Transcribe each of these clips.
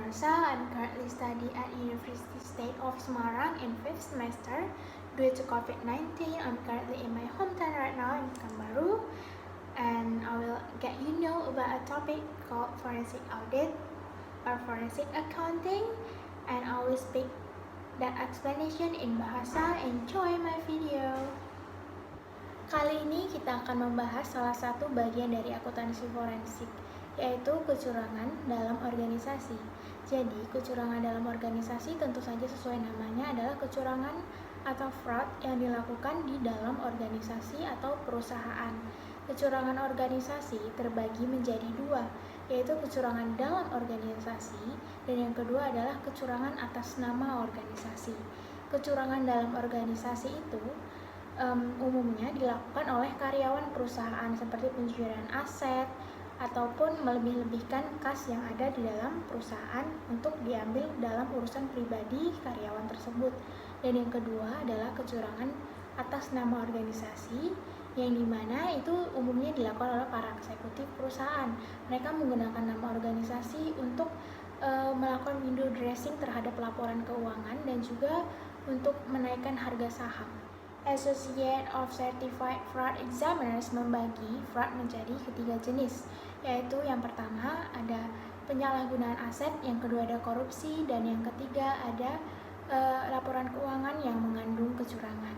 Narsa. I'm currently studying at University State of Semarang in 5th semester. Due to COVID-19, I'm currently in my hometown right now in Pekanbaru, and I will get you know about a topic called forensic audit or forensic accounting, and I will speak that explanation in bahasa. Enjoy my video. Kali ini kita akan membahas salah satu bagian dari akuntansi forensik, yaitu kecurangan dalam organisasi. Jadi, kecurangan dalam organisasi tentu saja sesuai namanya adalah kecurangan atau fraud yang dilakukan di dalam organisasi atau perusahaan. Kecurangan organisasi terbagi menjadi dua, yaitu kecurangan dalam organisasi dan yang kedua adalah kecurangan atas nama organisasi. Kecurangan dalam organisasi itu umumnya dilakukan oleh karyawan perusahaan seperti pencurian aset ataupun melebih-lebihkan kas yang ada di dalam perusahaan untuk diambil dalam urusan pribadi karyawan tersebut. Dan yang kedua adalah kecurangan atas nama organisasi yang dimana itu umumnya dilakukan oleh para eksekutif perusahaan. Mereka menggunakan nama organisasi untuk melakukan window dressing terhadap laporan keuangan dan juga untuk menaikkan harga saham. Association of Certified Fraud Examiners membagi fraud menjadi ketiga jenis, yaitu yang pertama ada penyalahgunaan aset, yang kedua ada korupsi, dan yang ketiga ada laporan keuangan yang mengandung kecurangan.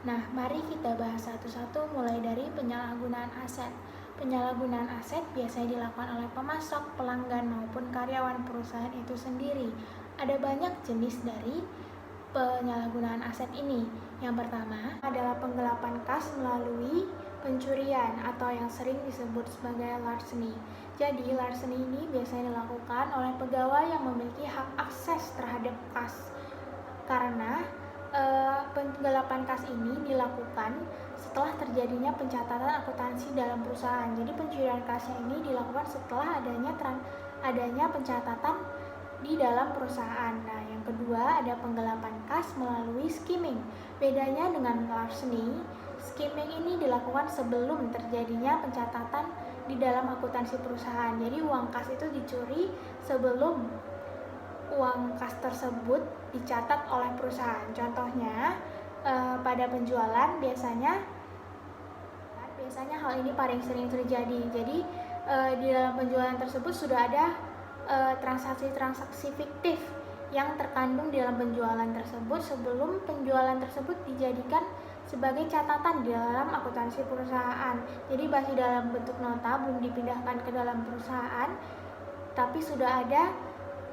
Nah, mari kita bahas satu-satu mulai dari penyalahgunaan aset. Penyalahgunaan aset biasanya dilakukan oleh pemasok, pelanggan, maupun karyawan perusahaan itu sendiri. Ada banyak jenis dari penyalahgunaan aset ini. Yang pertama adalah penggelapan kas melalui pencurian atau yang sering disebut sebagai larceny. Jadi larceny ini biasanya dilakukan oleh pegawai yang memiliki hak akses terhadap kas. Karena penggelapan kas ini dilakukan setelah terjadinya pencatatan akuntansi dalam perusahaan. Jadi pencurian kasnya ini dilakukan setelah adanya pencatatan di dalam perusahaan. Nah, yang kedua ada penggelapan kas melalui skimming. Bedanya dengan larceny, skimming ini dilakukan sebelum terjadinya pencatatan di dalam akuntansi perusahaan. Jadi uang kas itu dicuri sebelum uang kas tersebut dicatat oleh perusahaan. Contohnya pada penjualan biasanya hal ini paling sering terjadi. Jadi di dalam penjualan tersebut sudah ada transaksi-transaksi fiktif yang terkandung di dalam penjualan tersebut sebelum penjualan tersebut dijadikan sebagai catatan di dalam akuntansi perusahaan. Jadi masih dalam bentuk nota, belum dipindahkan ke dalam perusahaan, tapi sudah ada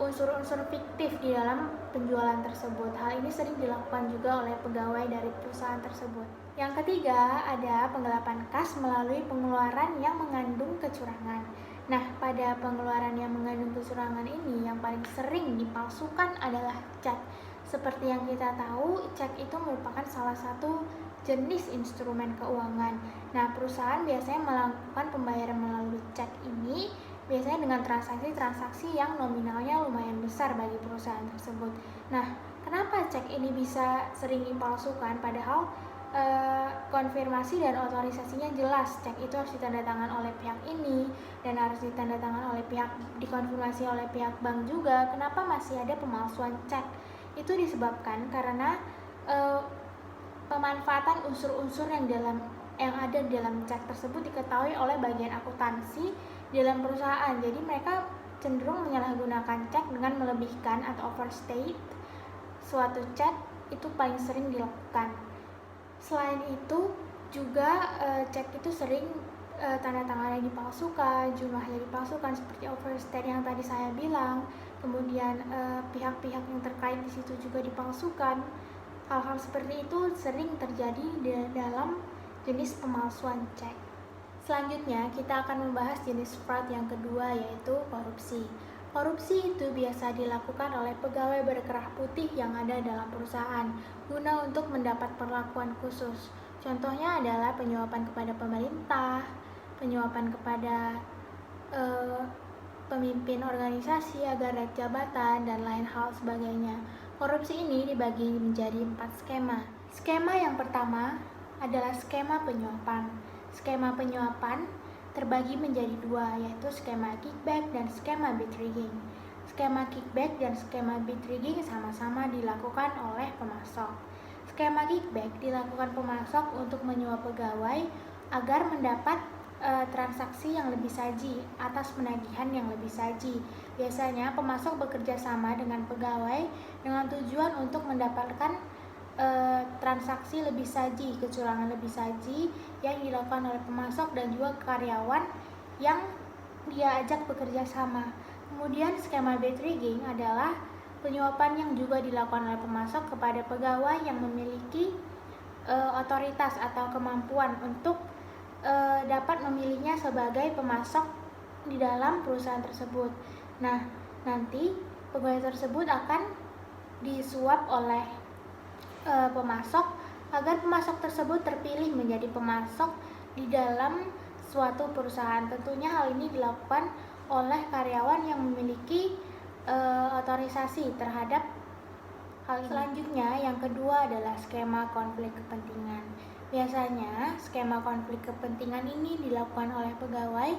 unsur-unsur fiktif di dalam penjualan tersebut. Hal ini sering dilakukan juga oleh pegawai dari perusahaan tersebut. Yang ketiga ada penggelapan kas melalui pengeluaran yang mengandung kecurangan. Nah, pada pengeluaran yang mengandung kecurangan ini yang paling sering dipalsukan adalah cek. Seperti yang kita tahu, cek itu merupakan salah satu jenis instrumen keuangan. Nah, perusahaan biasanya melakukan pembayaran melalui cek ini biasanya dengan transaksi-transaksi yang nominalnya lumayan besar bagi perusahaan tersebut. Nah, kenapa cek ini bisa sering dipalsukan padahal konfirmasi dan otorisasinya jelas? Cek itu harus ditandatangan oleh pihak ini dan harus ditandatangan oleh dikonfirmasi oleh pihak bank juga. Kenapa masih ada pemalsuan cek? Itu disebabkan karena pemanfaatan unsur-unsur yang ada di dalam cek tersebut diketahui oleh bagian akuntansi di dalam perusahaan. Jadi mereka cenderung menyalahgunakan cek dengan melebihkan atau overstate suatu cek. Itu paling sering dilakukan. Selain itu juga cek itu sering tanda tangannya dipalsukan, jumlahnya dipalsukan seperti overstate yang tadi saya bilang. Kemudian pihak-pihak yang terkait di situ juga dipalsukan. Hal-hal seperti itu sering terjadi di dalam jenis pemalsuan cek. Selanjutnya kita akan membahas jenis fraud yang kedua, yaitu korupsi. Korupsi itu biasa dilakukan oleh pegawai berkerah putih yang ada dalam perusahaan guna untuk mendapat perlakuan khusus. Contohnya adalah penyuapan kepada pemerintah, penyuapan kepada pemimpin organisasi agar naik jabatan, dan lain hal sebagainya. Korupsi ini dibagi menjadi 4 skema. Skema yang pertama adalah skema penyuapan. Skema penyuapan terbagi menjadi dua, yaitu skema kickback dan skema betraying. Skema kickback dan skema bid rigging sama-sama dilakukan oleh pemasok. Skema kickback dilakukan pemasok untuk menyuap pegawai agar mendapat transaksi yang lebih saji atas penagihan yang lebih saji. Biasanya pemasok bekerja sama dengan pegawai dengan tujuan untuk mendapatkan transaksi lebih saji, kecurangan lebih saji yang dilakukan oleh pemasok dan juga karyawan yang dia ajak bekerja sama. Kemudian skema bid rigging adalah penyuapan yang juga dilakukan oleh pemasok kepada pegawai yang memiliki otoritas atau kemampuan untuk dapat memilihnya sebagai pemasok di dalam perusahaan tersebut. Nah, nanti pegawai tersebut akan disuap oleh pemasok agar pemasok tersebut terpilih menjadi pemasok di dalam suatu perusahaan. Tentunya hal ini dilakukan oleh karyawan yang memiliki otorisasi terhadap hal ini. Selanjutnya, yang kedua adalah skema konflik kepentingan. Biasanya, skema konflik kepentingan ini dilakukan oleh pegawai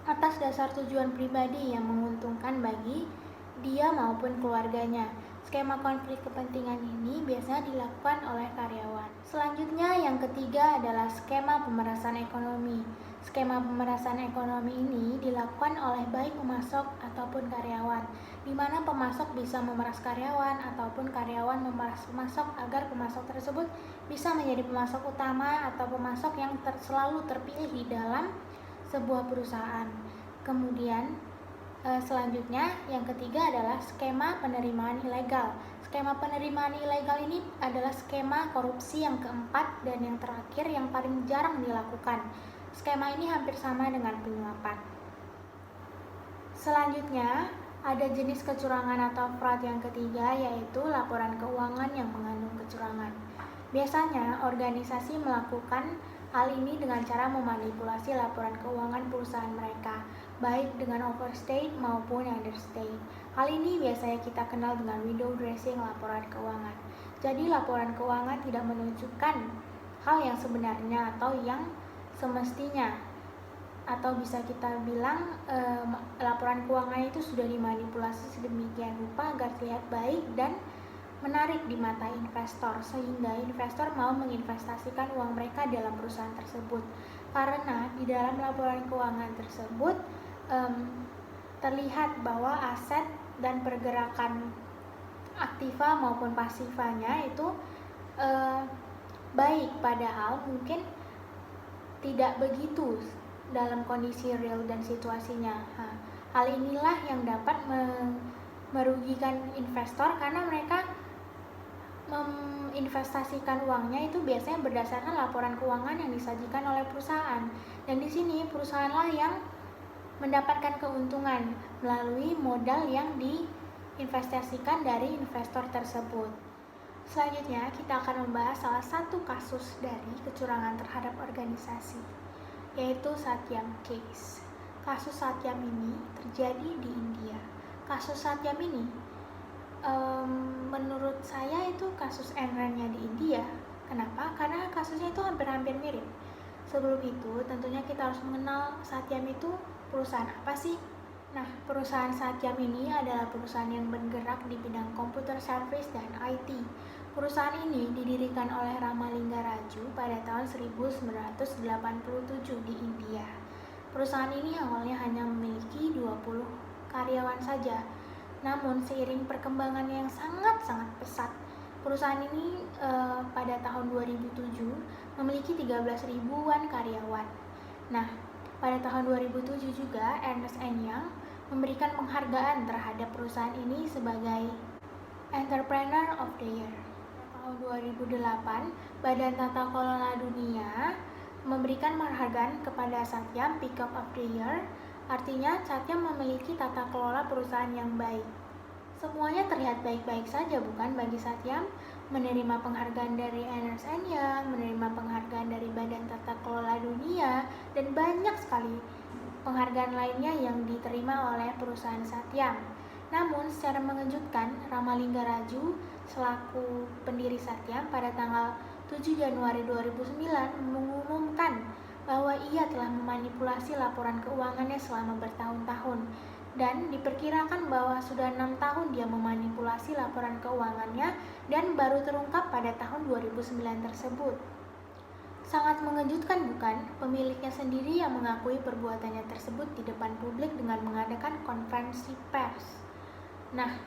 atas dasar tujuan pribadi yang menguntungkan bagi dia maupun keluarganya. Skema konflik kepentingan ini biasanya dilakukan oleh karyawan. Selanjutnya, yang ketiga adalah skema pemerasan ekonomi. Skema pemerasan ekonomi ini dilakukan oleh baik pemasok ataupun karyawan, di mana pemasok bisa memeras karyawan ataupun karyawan memeras pemasok agar pemasok tersebut bisa menjadi pemasok utama atau pemasok yang selalu terpilih di dalam sebuah perusahaan. Kemudian selanjutnya, yang ketiga adalah skema penerimaan ilegal. Skema penerimaan ilegal ini adalah skema korupsi yang keempat dan yang terakhir yang paling jarang dilakukan. Skema ini hampir sama dengan penyuapan. Selanjutnya, ada jenis kecurangan atau fraud yang ketiga, yaitu laporan keuangan yang mengandung kecurangan. Biasanya, organisasi melakukan hal ini dengan cara memanipulasi laporan keuangan perusahaan mereka, baik dengan overstate maupun understate. Hal ini biasanya kita kenal dengan window dressing laporan keuangan. Jadi laporan keuangan tidak menunjukkan hal yang sebenarnya atau yang semestinya, atau bisa kita bilang laporan keuangan itu sudah dimanipulasi sedemikian rupa agar terlihat baik dan menarik di mata investor, sehingga investor mau menginvestasikan uang mereka dalam perusahaan tersebut. Karena di dalam laporan keuangan tersebut terlihat bahwa aset dan pergerakan aktiva maupun pasifanya itu baik, padahal mungkin tidak begitu dalam kondisi real dan situasinya. Hal inilah yang dapat merugikan investor karena mereka menginvestasikan uangnya itu biasanya berdasarkan laporan keuangan yang disajikan oleh perusahaan, dan di sini perusahaanlah yang mendapatkan keuntungan melalui modal yang diinvestasikan dari investor tersebut. Selanjutnya, kita akan membahas salah satu kasus dari kecurangan terhadap organisasi, yaitu Satyam Case. Kasus Satyam ini terjadi di India. Kasus Satyam ini menurut saya itu kasus Enron-nya di India. Kenapa? Karena kasusnya itu hampir-hampir mirip. Sebelum itu, tentunya kita harus mengenal Satyam itu perusahaan apa sih? Nah, perusahaan Satyam ini adalah perusahaan yang bergerak di bidang computer service dan IT. Perusahaan ini didirikan oleh Ramalingga Raju pada tahun 1987 di India. Perusahaan ini awalnya hanya memiliki 20 karyawan saja. Namun seiring perkembangan yang sangat-sangat pesat, perusahaan ini pada tahun 2007 memiliki 13 ribuan karyawan. Nah, pada tahun 2007 juga Ernst & Young memberikan penghargaan terhadap perusahaan ini sebagai Entrepreneur of the Year. Tahun 2008, Badan Tata Kelola Dunia memberikan penghargaan kepada Satyam Peacock of the Year. Artinya, Satyam memiliki tata kelola perusahaan yang baik. Semuanya terlihat baik-baik saja, bukan bagi Satyam? Menerima penghargaan dari Ernst & Young, menerima penghargaan dari Badan Tata Kelola Dunia, dan banyak sekali penghargaan lainnya yang diterima oleh perusahaan Satyam. Namun, secara mengejutkan, Ramalingga Raju selaku pendiri Satyam pada tanggal 7 Januari 2009 mengumumkan bahwa ia telah memanipulasi laporan keuangannya selama bertahun-tahun. dan diperkirakan bahwa sudah 6 tahun dia memanipulasi laporan keuangannya dan baru terungkap pada tahun 2009 tersebut. Sangat mengejutkan bukan? Pemiliknya sendiri yang mengakui perbuatannya tersebut di depan publik dengan mengadakan konferensi pers. Nah,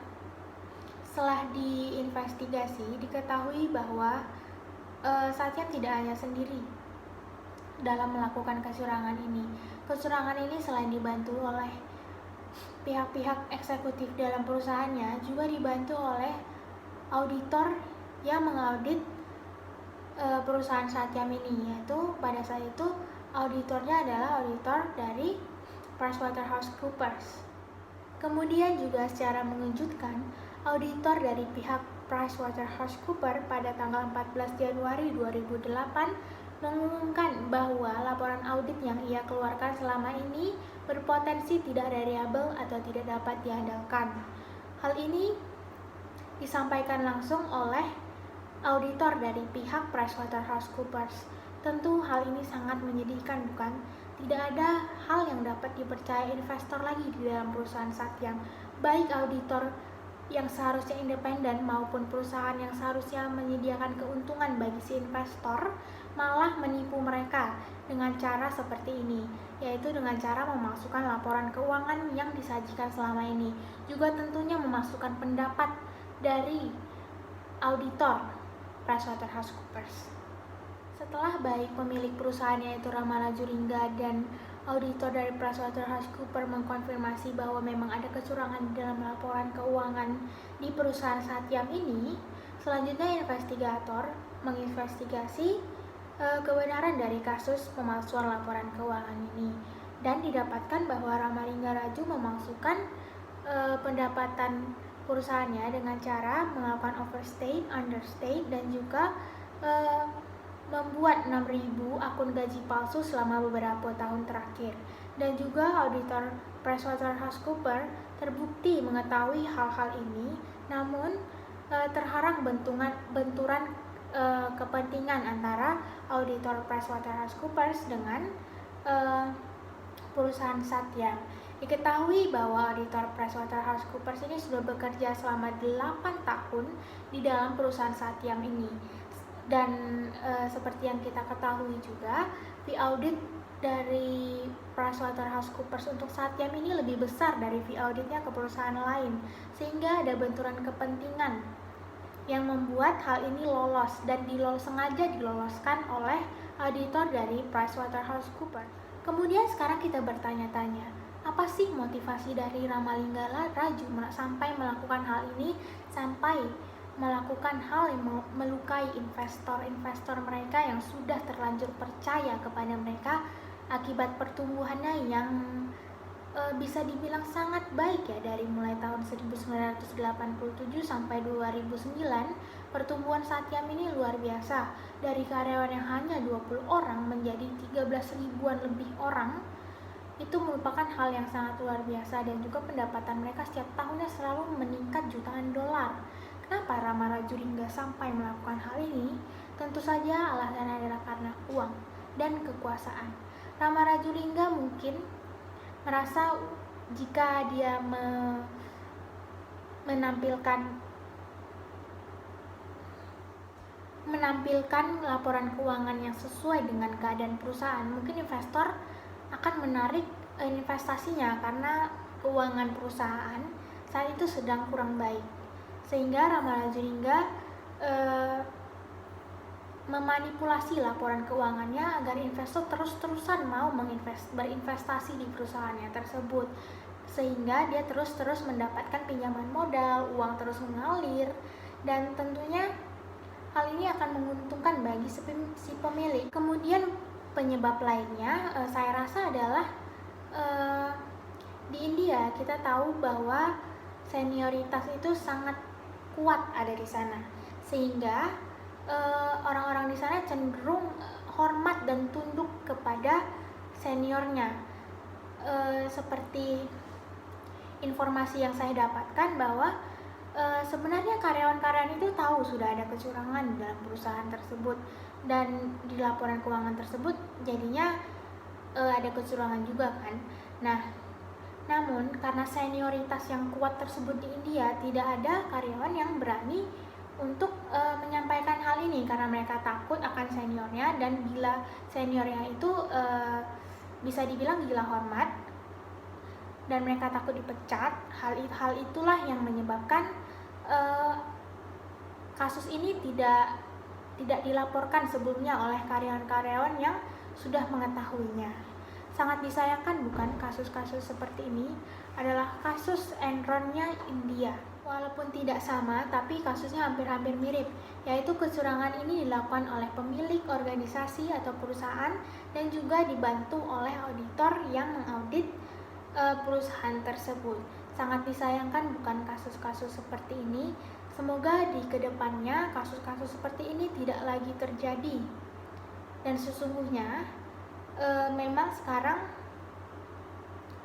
setelah diinvestigasi, diketahui bahwa Satyam tidak hanya sendiri dalam melakukan kecurangan ini. Kecurangan ini selain dibantu oleh pihak-pihak eksekutif dalam perusahaannya, juga dibantu oleh auditor yang mengaudit perusahaan Satyam ini, yaitu pada saat itu auditornya adalah auditor dari PricewaterhouseCoopers. Kemudian juga secara mengejutkan, auditor dari pihak PricewaterhouseCoopers pada tanggal 14 Januari 2008 mengumumkan bahwa laporan audit yang ia keluarkan selama ini berpotensi tidak reliable atau tidak dapat diandalkan. Hal ini disampaikan langsung oleh auditor dari pihak PricewaterhouseCoopers. Tentu hal ini sangat menyedihkan, bukan? Tidak ada hal yang dapat dipercaya investor lagi di dalam perusahaan Satyam. Baik auditor yang seharusnya independen maupun perusahaan yang seharusnya menyediakan keuntungan bagi si investor malah menipu mereka dengan cara seperti ini, yaitu dengan cara memasukkan laporan keuangan yang disajikan selama ini. Juga tentunya memasukkan pendapat dari auditor PricewaterhouseCoopers. Setelah baik pemilik perusahaan yaitu Rama Rajulingga dan auditor dari PricewaterhouseCoopers mengkonfirmasi bahwa memang ada kecurangan di dalam laporan keuangan di perusahaan Satyam ini, selanjutnya investigator menginvestigasi kebenaran dari kasus pemalsuan laporan keuangan ini, dan didapatkan bahwa Ramalingga Raju memalsukan pendapatan perusahaannya dengan cara melakukan overstate, understate, dan juga membuat 6.000 akun gaji palsu selama beberapa tahun terakhir. Dan juga auditor PricewaterhouseCoopers terbukti mengetahui hal-hal ini, namun terharang benturan kepentingan antara auditor PricewaterhouseCoopers dengan perusahaan Satyam. Diketahui bahwa auditor PricewaterhouseCoopers ini sudah bekerja selama 8 tahun di dalam perusahaan Satyam ini. Dan seperti yang kita ketahui juga, fee audit dari PricewaterhouseCoopers untuk Satyam ini lebih besar dari fee auditnya ke perusahaan lain, sehingga ada benturan kepentingan yang membuat hal ini lolos dan sengaja diloloskan oleh auditor dari PricewaterhouseCoopers. Kemudian sekarang kita bertanya-tanya, apa sih motivasi dari Ramalingga Raju sampai melakukan hal ini, sampai melakukan hal yang melukai investor mereka yang sudah terlanjur percaya kepada mereka akibat pertumbuhannya yang bisa dibilang sangat baik ya. Dari mulai tahun 1987 sampai 2009, pertumbuhan Satyam ini luar biasa. Dari karyawan yang hanya 20 orang menjadi 13 ribuan lebih orang. Itu merupakan hal yang sangat luar biasa, dan juga pendapatan mereka setiap tahunnya selalu meningkat jutaan dolar. Kenapa Rama Rajulingga sampai melakukan hal ini? Tentu saja alasannya adalah karena uang dan kekuasaan. Rama Rajulingga mungkin merasa jika dia menampilkan laporan keuangan yang sesuai dengan keadaan perusahaan, mungkin investor akan menarik investasinya karena keuangan perusahaan saat itu sedang kurang baik. Sehingga Rama Rajulingga memanipulasi laporan keuangannya agar investor terus-terusan mau berinvestasi di perusahaannya tersebut, sehingga dia terus mendapatkan pinjaman modal, uang terus mengalir, dan tentunya hal ini akan menguntungkan bagi si pemilik. Kemudian penyebab lainnya saya rasa adalah di India kita tahu bahwa senioritas itu sangat kuat ada di sana, sehingga orang-orang di sana cenderung hormat dan tunduk kepada seniornya. Seperti informasi yang saya dapatkan bahwa sebenarnya karyawan-karyawan itu tahu sudah ada kecurangan dalam perusahaan tersebut, dan di laporan keuangan tersebut jadinya ada kecurangan juga kan. Nah, Namun, karena senioritas yang kuat tersebut di India, tidak ada karyawan yang berani untuk menyampaikan hal ini karena mereka takut akan seniornya, dan bila seniornya itu bisa dibilang gila hormat dan mereka takut dipecat. Hal itulah yang menyebabkan kasus ini tidak dilaporkan sebelumnya oleh karyawan-karyawan yang sudah mengetahuinya. Sangat disayangkan bukan, kasus-kasus seperti ini adalah kasus Enronnya India. Walaupun tidak sama, tapi kasusnya hampir-hampir mirip, yaitu kecurangan ini dilakukan oleh pemilik organisasi atau perusahaan dan juga dibantu oleh auditor yang mengaudit perusahaan tersebut. Sangat disayangkan bukan kasus-kasus seperti ini. Semoga di kedepannya kasus-kasus seperti ini tidak lagi terjadi. Dan sesungguhnya memang sekarang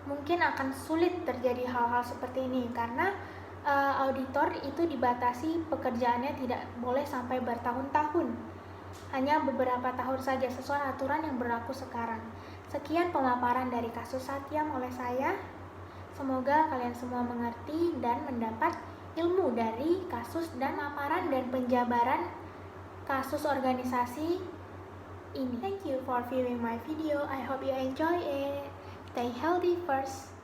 mungkin akan sulit terjadi hal-hal seperti ini karena auditor itu dibatasi pekerjaannya tidak boleh sampai bertahun-tahun, hanya beberapa tahun saja sesuai aturan yang berlaku sekarang. Sekian pemaparan dari kasus Satyam oleh saya. Semoga kalian semua mengerti dan mendapat ilmu dari kasus dan pemaparan dan penjabaran kasus organisasi ini. Thank you for viewing my video. I hope you enjoy it. Stay healthy first.